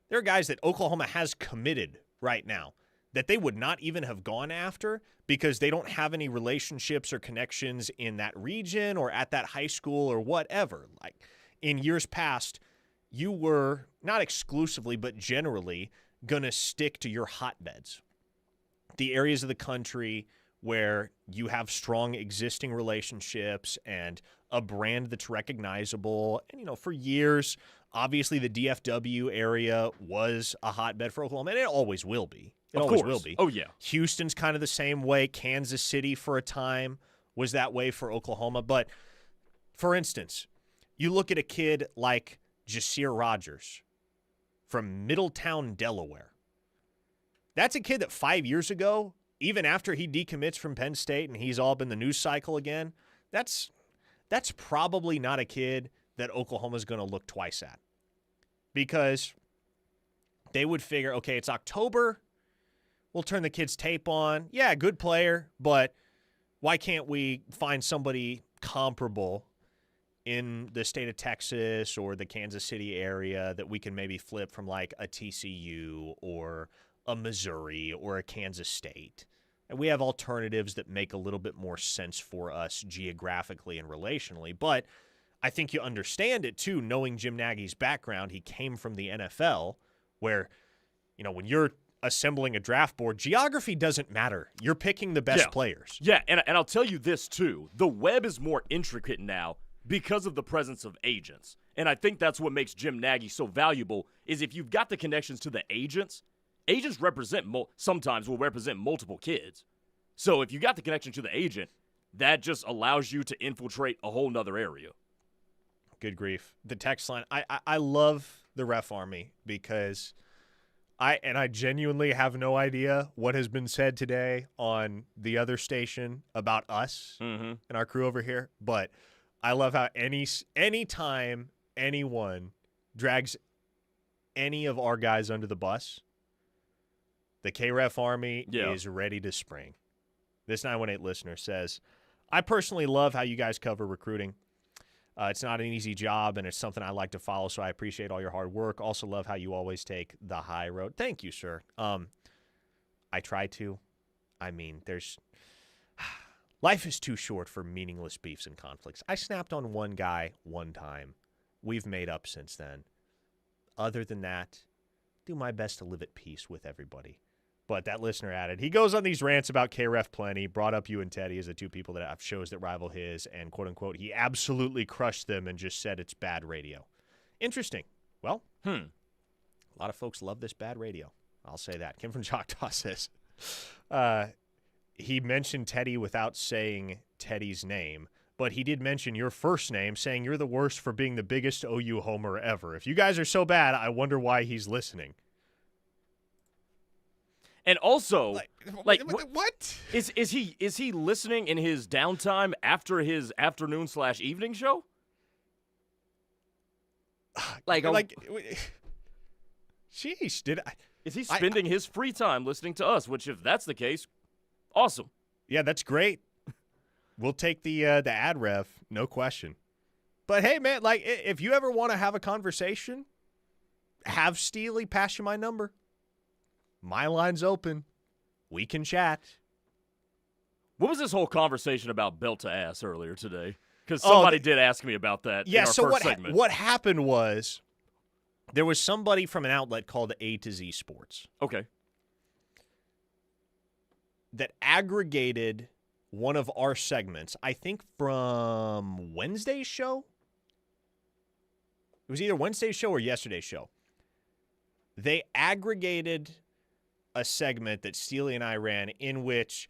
S5: that Oklahoma has committed right now that they would not even have gone after because they don't have any relationships or connections in that region or at that high school or whatever. Like in years past, you were not exclusively, but generally going to stick to your hotbeds, the areas of the country where you have strong existing relationships and a brand that's recognizable. And, for years, obviously the DFW area was a hotbed for Oklahoma, and it always will be. It always will be.
S6: Oh, yeah.
S5: Houston's kind of the same way. Kansas City for a time was that way for Oklahoma. But, for instance, you look at a kid like Jasir Rogers from Middletown, Delaware. That's a kid that 5 years ago, even after he decommits from Penn State and he's all up in the news cycle again, that's probably not a kid that Oklahoma's going to look twice at. Because they would figure, okay, it's October, we'll turn the kid's tape on. Yeah, good player, but why can't we find somebody comparable in the state of Texas or the Kansas City area that we can maybe flip from like a TCU or a Missouri or a Kansas State? And we have alternatives that make a little bit more sense for us geographically and relationally. But I think you understand it, too, knowing Jim Nagy's background. He came from the NFL where, when you're assembling a draft board, geography doesn't matter. You're picking the best players.
S6: Yeah, and I'll tell you this, too. The web is more intricate now because of the presence of agents. And I think that's what makes Jim Nagy so valuable is if you've got the connections to the agents sometimes will represent multiple kids. So if you got the connection to the agent, that just allows you to infiltrate a whole nother area.
S5: Good grief. The text line. I love the Ref Army because I genuinely have no idea what has been said today on the other station about us and our crew over here. But I love how anytime anyone drags any of our guys under the bus, the KREF Army is ready to spring. This 918 listener says, I personally love how you guys cover recruiting. It's not an easy job, and it's something I like to follow, so I appreciate all your hard work. Also love how you always take the high road. Thank you, sir. I try to. I mean, life is too short for meaningless beefs and conflicts. I snapped on one guy one time. We've made up since then. Other than that, do my best to live at peace with everybody. But that listener added, he goes on these rants about KREF plenty, brought up you and Teddy as the two people that have shows that rival his, and quote-unquote, he absolutely crushed them and just said it's bad radio. Interesting. Well, a lot of folks love this bad radio. I'll say that. Kim from Choctaw says, he mentioned Teddy without saying Teddy's name, but he did mention your first name, saying you're the worst for being the biggest OU homer ever. If you guys are so bad, I wonder why he's listening.
S6: And also,
S5: what
S6: is he listening in his downtime after his afternoon/evening show?
S5: Sheesh,
S6: is he spending his free time listening to us? Which, if that's the case, awesome.
S5: Yeah, that's great. We'll take the ad rev, no question. But hey, man, like if you ever want to have a conversation, have Steely pass you my number. My line's open. We can chat.
S6: What was this whole conversation about belt to ass earlier today? Because somebody did ask me about that in our first segment.
S5: What happened was there was somebody from an outlet called A to Z Sports.
S6: Okay.
S5: That aggregated one of our segments, I think from Wednesday's show. It was either Wednesday's show or yesterday's show. They aggregated a segment that Steely and I ran in which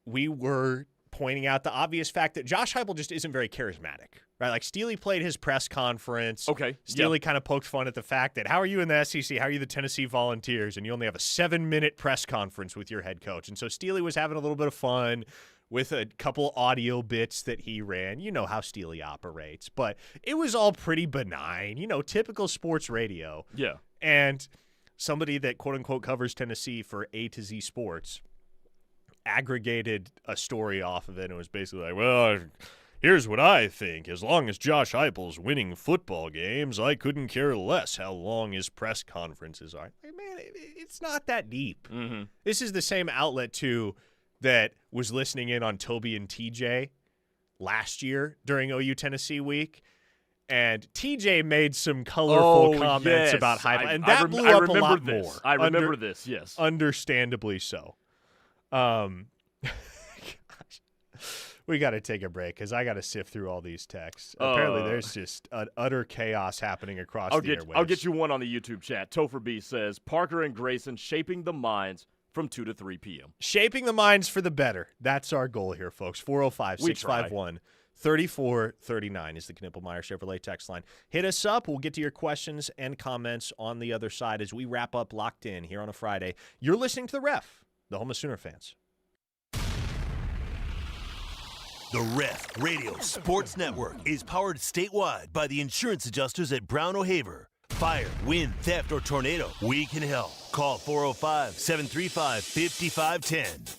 S5: we were pointing out the obvious fact that Josh Heupel just isn't very charismatic, right? Like Steely played his press conference.
S6: Okay.
S5: Steely kind of poked fun at the fact that how are you in the SEC? How are you the Tennessee Volunteers? And you only have a 7-minute press conference with your head coach. And so Steely was having a little bit of fun with a couple audio bits that he ran. You know how Steely operates, but it was all pretty benign, typical sports radio.
S6: Yeah.
S5: And somebody that quote-unquote covers Tennessee for A to Z Sports aggregated a story off of it and it was basically like, well, here's what I think. As long as Josh Heupel's winning football games, I couldn't care less how long his press conferences are. Like, man, it's not that deep.
S6: Mm-hmm.
S5: This is the same outlet, too, that was listening in on Toby and TJ last year during OU Tennessee week. And TJ made some colorful comments about Heupel, and that blew up a lot more.
S6: I remember this, yes.
S5: Understandably so. Gosh, we got to take a break because I got to sift through all these texts. Apparently, there's just an utter chaos happening across the airwaves.
S6: I'll get you one on the YouTube chat. Topher B says, Parker and Grayson shaping the minds from 2 to 3 p.m.
S5: Shaping the minds for the better. That's our goal here, folks. 405-651-3439 is the Knippelmeyer Chevrolet text line. Hit us up. We'll get to your questions and comments on the other side as we wrap up Locked In here on a Friday. You're listening to The Ref, the home of Sooner fans.
S2: The Ref Radio Sports Network is powered statewide by the insurance adjusters at Brown O'Haver. Fire, wind, theft, or tornado, we can help. Call 405-735-5510.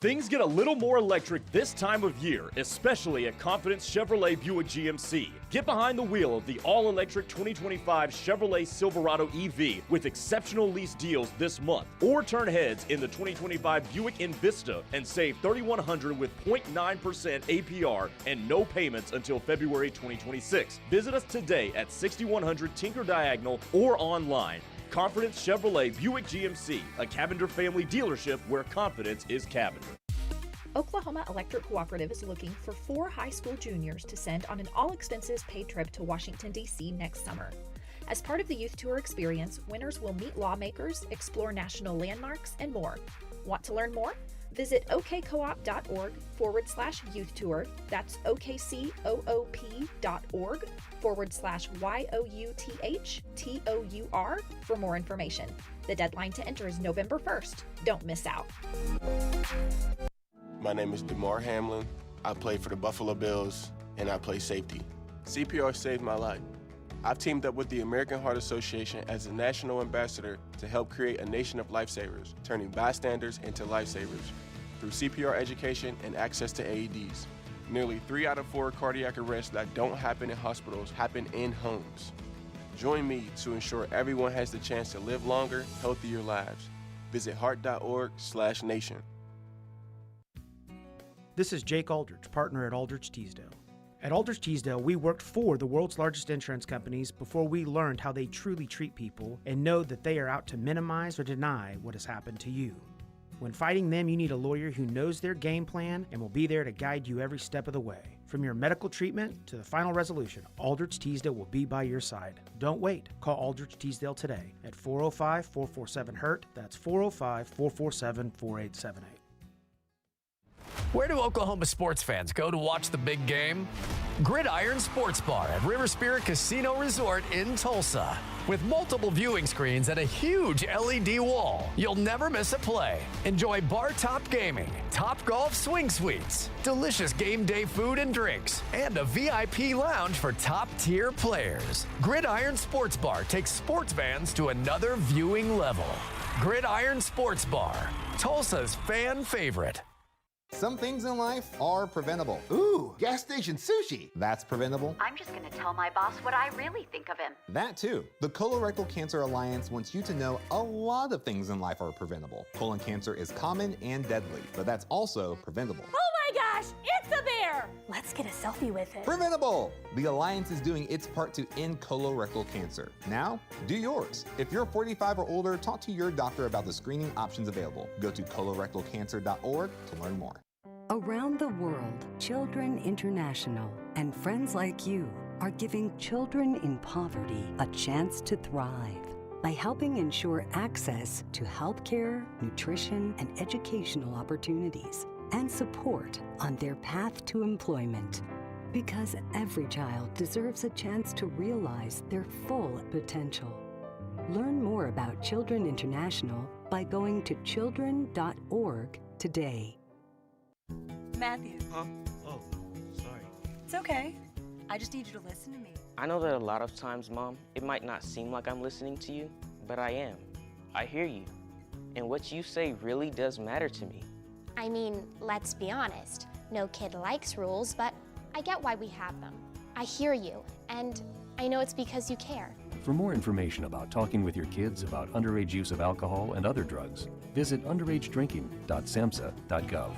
S6: Things get a little more electric this time of year, especially at Confidence Chevrolet Buick GMC. Get behind the wheel of the all-electric 2025 Chevrolet Silverado EV with exceptional lease deals this month. Or turn heads in the 2025 Buick Envista and save $3,100 with 0.9% APR and no payments until February 2026. Visit us today at 6100 Tinker Diagonal or online. Confidence Chevrolet Buick GMC, a Cavender family dealership where confidence is Cavender.
S18: Oklahoma Electric Cooperative is looking for 4 high school juniors to send on an all-expenses paid trip to Washington, D.C. next summer. As part of the youth tour experience, winners will meet lawmakers, explore national landmarks, and more. Want to learn more? Visit okcoop.org/youth tour. That's okcoop.org/YOUTHTOUR for more information. The deadline to enter is November 1st. Don't miss out.
S19: My name is DeMar Hamlin. I play for the Buffalo Bills, and I play safety. CPR saved my life. I've teamed up with the American Heart Association as a national ambassador to help create a nation of lifesavers, turning bystanders into lifesavers through CPR education and access to AEDs. Nearly 3 out of 4 cardiac arrests that don't happen in hospitals happen in homes. Join me to ensure everyone has the chance to live longer, healthier lives. Visit heart.org/nation.
S20: This is Jake Aldrich, partner at Aldrich Teasdale. At Aldrich Teasdale, we worked for the world's largest insurance companies before we learned how they truly treat people and know that they are out to minimize or deny what has happened to you. When fighting them, you need a lawyer who knows their game plan and will be there to guide you every step of the way. From your medical treatment to the final resolution, Aldrich Teasdale will be by your side. Don't wait. Call Aldrich Teasdale today at 405-447-HURT. That's 405-447-4878.
S21: Where do Oklahoma sports fans go to watch the big game? Gridiron Sports Bar at River Spirit Casino Resort in Tulsa. With multiple viewing screens and a huge LED wall, you'll never miss a play. Enjoy bar-top gaming, Top Golf swing suites, delicious game day food and drinks, and a VIP lounge for top-tier players. Gridiron Sports Bar takes sports fans to another viewing level. Gridiron Sports Bar, Tulsa's fan favorite.
S22: Some things in life are preventable. Ooh, gas station sushi. That's preventable.
S23: I'm just gonna tell my boss what I really think of him.
S22: That too. The Colorectal Cancer Alliance wants you to know a lot of things in life are preventable. Colon cancer is common and deadly, but that's also preventable.
S23: Oh my gosh, it's a bear! Let's get a selfie with it.
S22: Preventable! The Alliance is doing its part to end colorectal cancer. Now, do yours. If you're 45 or older, talk to your doctor about the screening options available. Go to colorectalcancer.org to learn more.
S24: Around the world, Children International and friends like you are giving children in poverty a chance to thrive by helping ensure access to healthcare, nutrition, and educational opportunities and support on their path to employment. Because every child deserves a chance to realize their full potential. Learn more about Children International by going to children.org today.
S25: Matthew.
S26: Huh? Oh, sorry.
S25: It's okay. I just need you to listen to me.
S27: I know that a lot of times, Mom, it might not seem like I'm listening to you, but I am. I hear you. And what you say really does matter to me.
S28: I mean, let's be honest. No kid likes rules, but I get why we have them. I hear you, and I know it's because you care.
S29: For more information about talking with your kids about underage use of alcohol and other drugs, visit underagedrinking.samhsa.gov.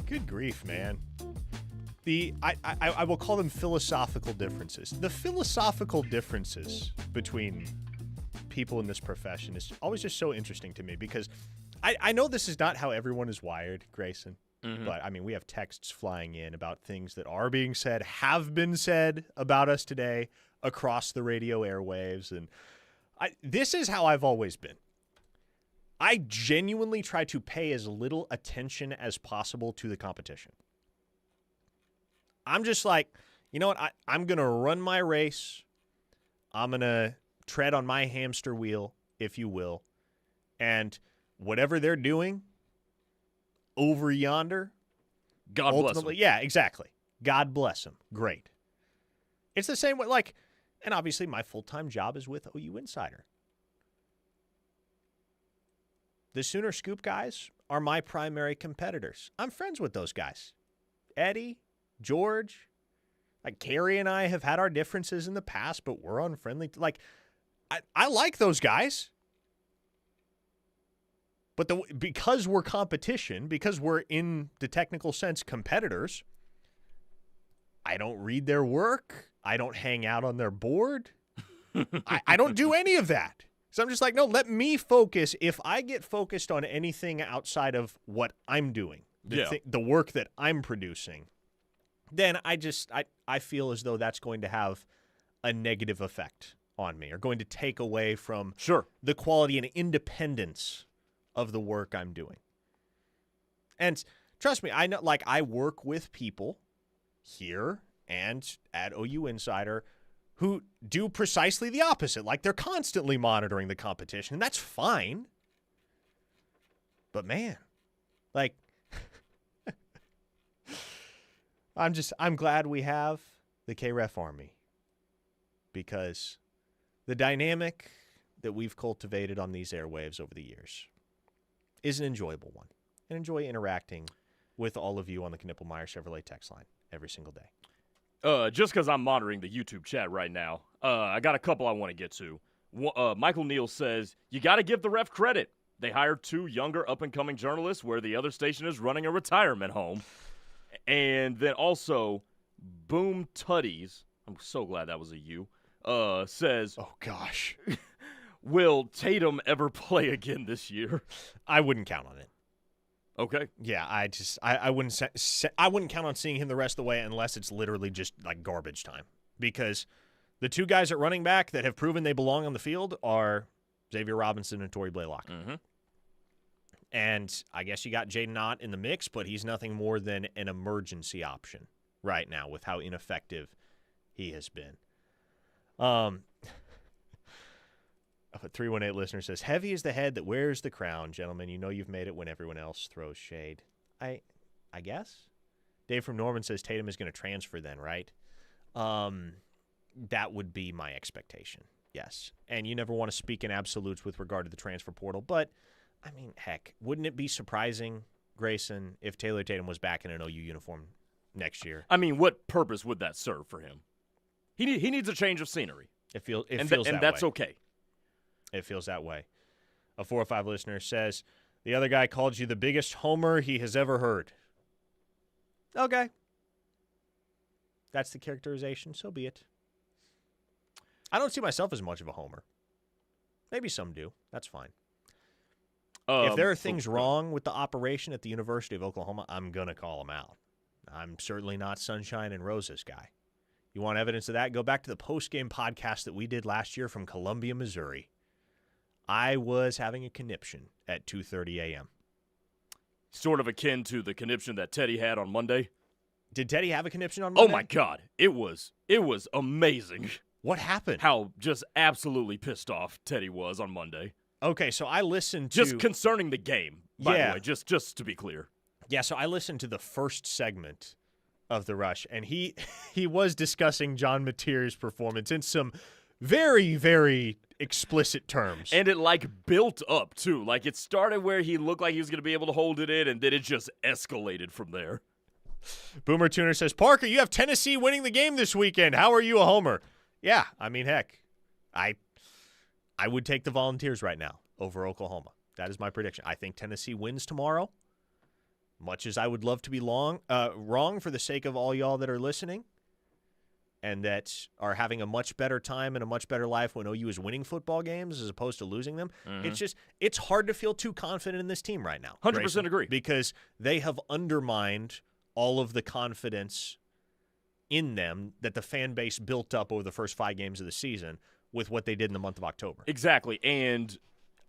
S5: Good grief, man. I will call them philosophical differences. The philosophical differences between people in this profession is always just so interesting to me because I know this is not how everyone is wired, Grayson. Mm-hmm. But, I mean, we have texts flying in about things that are being said, have been said about us today across the radio airwaves. And this is how I've always been. I genuinely try to pay as little attention as possible to the competition. I'm just like, you know what? I'm going to run my race. I'm going to tread on my hamster wheel, if you will. And whatever they're doing over yonder,
S6: God bless them.
S5: Yeah, exactly. God bless them. Great. It's the same way, like, and obviously my full-time job is with OU Insider. The Sooner Scoop guys are my primary competitors. I'm friends with those guys. Eddie, George, like Carrie and I have had our differences in the past, but we're on friendly. Like, I like those guys. But because we're competition, because we're in the technical sense competitors, I don't read their work. I don't hang out on their board. I don't do any of that. So I'm just like, no, let me focus. If I get focused on anything outside of what I'm doing, the work that I'm producing, then I feel as though that's going to have a negative effect on me or going to take away from the quality and independence of the work I'm doing. And trust me, I know, like, I work with people here and at OU Insider who do precisely the opposite. Like, they're constantly monitoring the competition, and that's fine. But man, like, I'm glad we have the KREF Army, because the dynamic that we've cultivated on these airwaves over the years is an enjoyable one. And enjoy interacting with all of you on the Knippelmeyer Chevrolet text line every single day.
S6: Just because I'm monitoring the YouTube chat right now, I got a couple I want to get to. Michael Neal says, you got to give the ref credit. They hired 2 younger up-and-coming journalists where the other station is running a retirement home. And then also, Boom Tutties, I'm so glad that was a you, says,
S5: oh, gosh.
S6: Will Tatum ever play again this year?
S5: I wouldn't count on it.
S6: Okay.
S5: Yeah, I wouldn't count on seeing him the rest of the way unless it's literally just like garbage time. Because the 2 guys at running back that have proven they belong on the field are Xavier Robinson and Torrey Blaylock.
S6: Mm-hmm.
S5: And I guess you got Jaden Ott in the mix, but he's nothing more than an emergency option right now with how ineffective he has been. A 318 listener says, heavy is the head that wears the crown. Gentlemen, you know you've made it when everyone else throws shade. I guess. Dave from Norman says Tatum is going to transfer then, right? That would be my expectation, yes. And you never want to speak in absolutes with regard to the transfer portal, but I mean, heck, wouldn't it be surprising, Grayson, if Taylor Tatum was back in an OU uniform next year?
S6: I mean, what purpose would that serve for him? He needs a change of scenery.
S5: It feels
S6: and
S5: that
S6: that's
S5: way.
S6: Okay.
S5: It feels that way. A 405 listener says, the other guy called you the biggest homer he has ever heard. Okay. That's the characterization, so be it. I don't see myself as much of a homer. Maybe some do. That's fine. If there are things wrong with the operation at the University of Oklahoma, I'm going to call them out. I'm certainly not sunshine and roses guy. You want evidence of that? Go back to the post-game podcast that we did last year from Columbia, Missouri. I was having a conniption at 2:30 a.m.
S6: Sort of akin to the conniption that Teddy had on Monday.
S5: Did Teddy have a conniption on Monday?
S6: Oh, my God. It was amazing.
S5: What happened?
S6: How just absolutely pissed off Teddy was on Monday.
S5: Okay, so I listened to...
S6: Just concerning the game, by the way, just to be clear.
S5: Yeah, so I listened to the first segment of The Rush, and he was discussing John Mateer's performance in some very, very explicit terms.
S6: And it, built up, too. It started where he looked like he was going to be able to hold it in, and then it just escalated from there.
S5: Boomer Tuner says, Parker, you have Tennessee winning the game this weekend. How are you a homer? Yeah, I mean, heck, I would take the Volunteers right now over Oklahoma. That is my prediction. I think Tennessee wins tomorrow, much as I would love to be wrong for the sake of all y'all that are listening and that are having a much better time and a much better life when OU is winning football games as opposed to losing them. Mm-hmm. It's hard to feel too confident in this team right now.
S6: 100%
S5: Grayson,
S6: agree.
S5: Because they have undermined all of the confidence in them that the fan base built up over the first 5 games of the season with what they did in the month of October.
S6: Exactly. And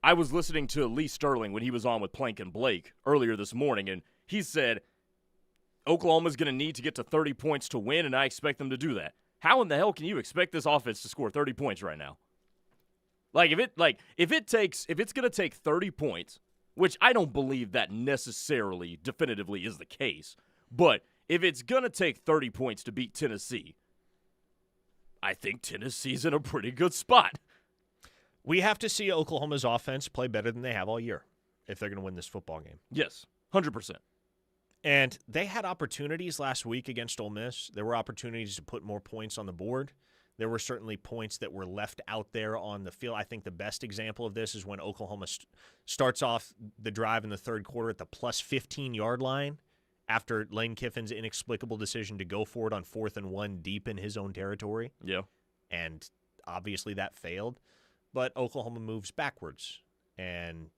S6: I was listening to Lee Sterling when he was on with Plank and Blake earlier this morning, and he said Oklahoma's going to need to get to 30 points to win, and I expect them to do that. How in the hell can you expect this offense to score 30 points right now? If it's going to take 30 points, which I don't believe that necessarily definitively is the case, but if it's going to take 30 points to beat Tennessee, I think Tennessee's in a pretty good spot.
S5: We have to see Oklahoma's offense play better than they have all year if they're going to win this football game.
S6: Yes, 100%.
S5: And they had opportunities last week against Ole Miss. There were opportunities to put more points on the board. There were certainly points that were left out there on the field. I think the best example of this is when Oklahoma starts off the drive in the third quarter at the plus 15-yard line after Lane Kiffin's inexplicable decision to go for it on 4th and 1 deep in his own territory.
S6: Yeah.
S5: And obviously that failed. But Oklahoma moves backwards and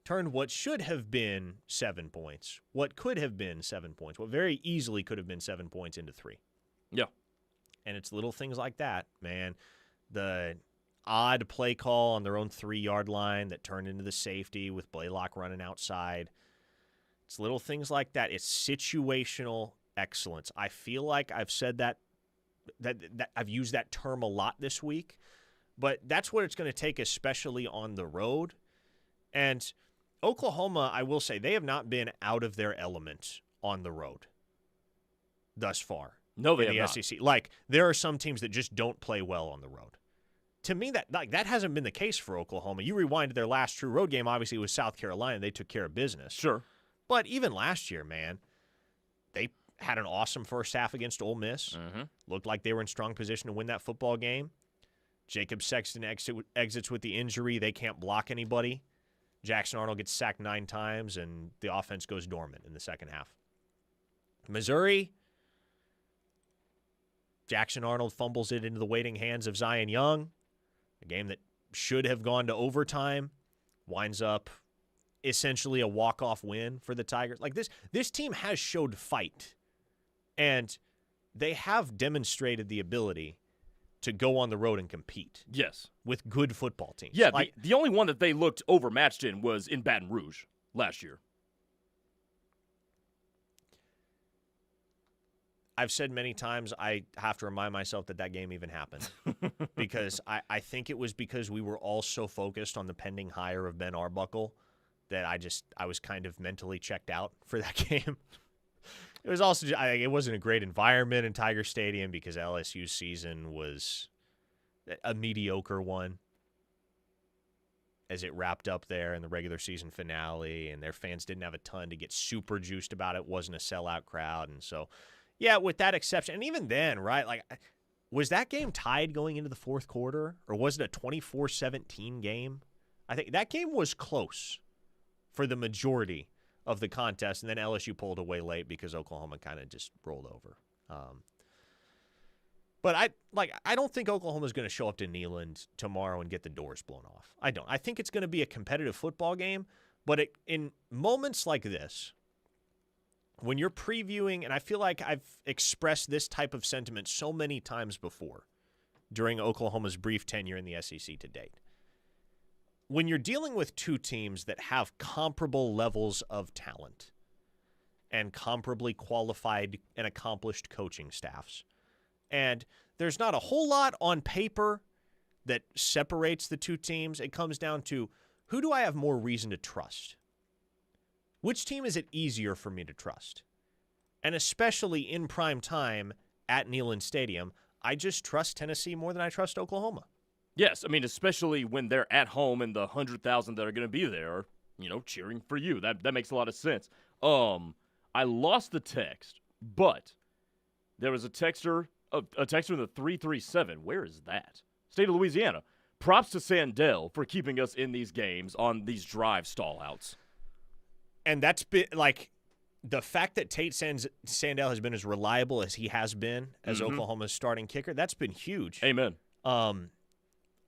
S5: turned what should have been 7 points, what could have been 7 points, what very easily could have been 7 points into 3.
S6: Yeah.
S5: And it's little things like that, man. The odd play call on their own 3-yard line that turned into the safety with Blaylock running outside. It's little things like that. It's situational excellence. I feel like I've said that I've used that term a lot this week, but that's what it's going to take, especially on the road. And Oklahoma, I will say, they have not been out of their element on the road thus far.
S6: No, they
S5: in the
S6: have
S5: SEC. There are some teams that just don't play well on the road. To me, that hasn't been the case for Oklahoma. You rewind to their last true road game, obviously, it was South Carolina. They took care of business.
S6: Sure.
S5: But even last year, man, they had an awesome first half against Ole Miss.
S6: Mm-hmm.
S5: Looked like they were in strong position to win that football game. Jacob Sexton exits with the injury. They can't block anybody. Jackson Arnold gets sacked 9 times, and the offense goes dormant in the second half. Missouri, Jackson Arnold fumbles it into the waiting hands of Zion Young. A game that should have gone to overtime winds up essentially a walk-off win for the Tigers. Like this team has showed fight, and they have demonstrated the ability to go on the road and compete.
S6: Yes.
S5: With good football teams.
S6: Yeah,
S5: like,
S6: the only one that they looked overmatched in was in Baton Rouge last year.
S5: I've said many times I have to remind myself that game even happened because I think it was because we were all so focused on the pending hire of Ben Arbuckle that I was kind of mentally checked out for that game. It was also it wasn't a great environment in Tiger Stadium because LSU's season was a mediocre one as it wrapped up there in the regular season finale, and their fans didn't have a ton to get super juiced about it. It wasn't a sellout crowd, and so yeah, with that exception, and even then, right, like, was that game tied going into the fourth quarter, or was it a 24-17 game? I think that game was close for the majority of the contest, and then LSU pulled away late because Oklahoma kind of just rolled over. But I don't think Oklahoma's going to show up to Neyland tomorrow and get the doors blown off. I don't. I think it's going to be a competitive football game, but in moments like this, when you're previewing, and I feel like I've expressed this type of sentiment so many times before during Oklahoma's brief tenure in the SEC to date, when you're dealing with two teams that have comparable levels of talent and comparably qualified and accomplished coaching staffs, and there's not a whole lot on paper that separates the two teams, it comes down to, who do I have more reason to trust? Which team is it easier for me to trust? And especially in prime time at Neyland Stadium, I just trust Tennessee more than I trust Oklahoma.
S6: Yes, I mean, especially when they're at home and the 100,000 that are going to be there are, cheering for you. That makes a lot of sense. I lost the text, but there was a texter in the 337. Where is that? State of Louisiana. Props to Sandell for keeping us in these games on these drive stall-outs.
S5: And that's been, like, the fact that Tate Sandell has been as reliable as he has been as Oklahoma's starting kicker, that's been huge.
S6: Amen.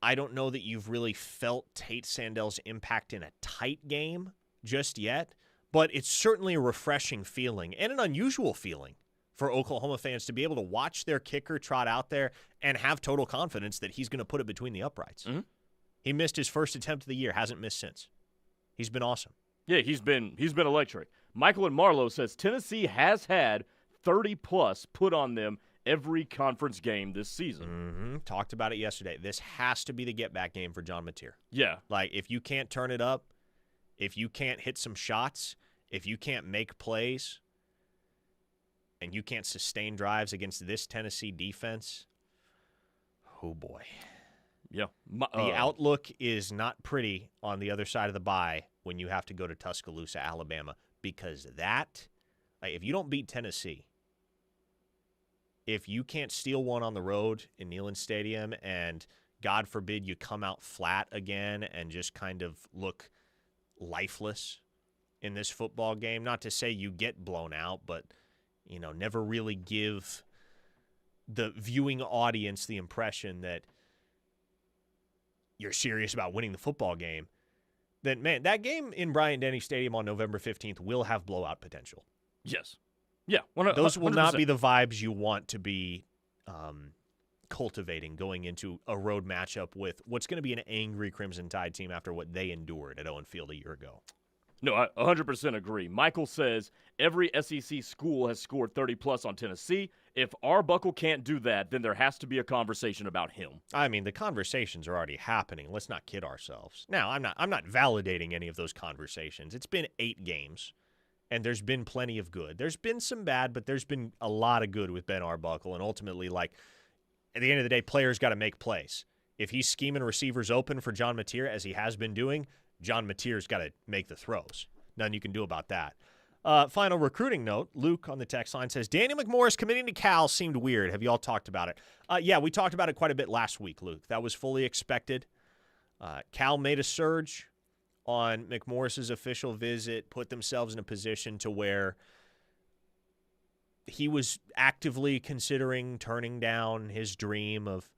S5: I don't know that you've really felt Tate Sandell's impact in a tight game just yet, but it's certainly a refreshing feeling and an unusual feeling for Oklahoma fans to be able to watch their kicker trot out there and have total confidence that he's going to put it between the uprights.
S6: Mm-hmm.
S5: He missed his first attempt of the year, hasn't missed since. He's been awesome.
S6: Yeah, he's been electric. Michael in Marlowe says Tennessee has had 30-plus put on them every conference game this season.
S5: Talked about it yesterday. This has to be the get-back game for John Mateer.
S6: Yeah.
S5: Like, if you can't turn it up, if you can't hit some shots, if you can't make plays, and you can't sustain drives against this Tennessee defense, oh boy.
S6: Yeah.
S5: The outlook is not pretty on the other side of the bye when you have to go to Tuscaloosa, Alabama, because if you don't beat Tennessee, if you can't steal one on the road in Neyland Stadium and, God forbid, you come out flat again and just kind of look lifeless in this football game, not to say you get blown out, but, never really give the viewing audience the impression that you're serious about winning the football game, then, man, that game in Bryant-Denny Stadium on November 15th will have blowout potential.
S6: Yes. Yeah.
S5: Those will
S6: 100%.
S5: not be the vibes you want to be cultivating going into a road matchup with what's going to be an angry Crimson Tide team after what they endured at Owen Field a year ago.
S6: No, I 100% agree. Michael says every SEC school has scored 30-plus on Tennessee. If Arbuckle can't do that, then there has to be a conversation about him.
S5: I mean, the conversations are already happening. Let's not kid ourselves. Now, I'm not validating any of those conversations. It's been 8 games, and there's been plenty of good. There's been some bad, but there's been a lot of good with Ben Arbuckle, and ultimately, at the end of the day, players got to make plays. If he's scheming receivers open for John Mateer, as he has been doing, John Mateer's got to make the throws. Nothing you can do about that. Final recruiting note. Luke on the text line says, Daniel McMorris committing to Cal seemed weird. Have you all talked about it? Yeah, we talked about it quite a bit last week, Luke. That was fully expected. Cal made a surge on McMorris's official visit, put themselves in a position to where he was actively considering turning down his dream of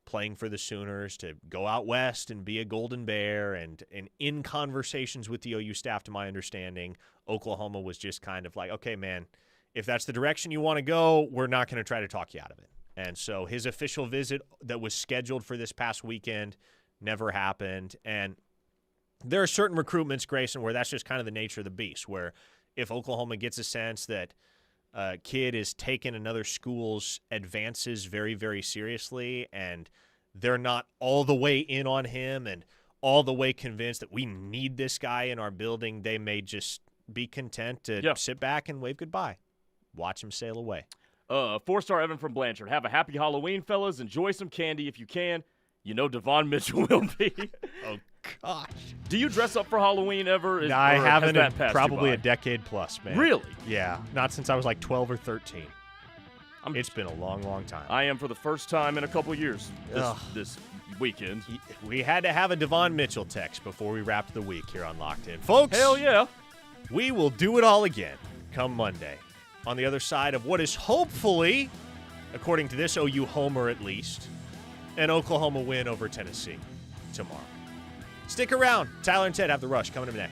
S5: playing for the Sooners to go out west and be a Golden Bear. And in conversations with the OU staff, to my understanding, Oklahoma was just kind of like, okay, man, if that's the direction you want to go, we're not going to try to talk you out of it. And so his official visit that was scheduled for this past weekend never happened. And there are certain recruitments, Grayson, where that's just kind of the nature of the beast, where if Oklahoma gets a sense that a kid is taking another school's advances very, very seriously and they're not all the way in on him and all the way convinced that we need this guy in our building, they may just be content to sit back and wave goodbye. Watch him sail away.
S6: 4-star Evan from Blanchard. Have a happy Halloween, fellas. Enjoy some candy if you can. You know Devon Mitchell will be.
S5: Oh, gosh.
S6: Do you dress up for Halloween ever?
S5: No, I haven't in probably a decade plus, man.
S6: Really?
S5: Yeah. Not since I was like 12 or 13. It's been a long, long time.
S6: I am for the first time in a couple years this weekend.
S5: We had to have a Devon Mitchell text before we wrapped the week here on Locked In. Folks.
S6: Hell yeah.
S5: We will do it all again come Monday. On the other side of what is hopefully, according to this OU homer at least, an Oklahoma win over Tennessee tomorrow. Stick around. Tyler and Ted have the rush coming up next.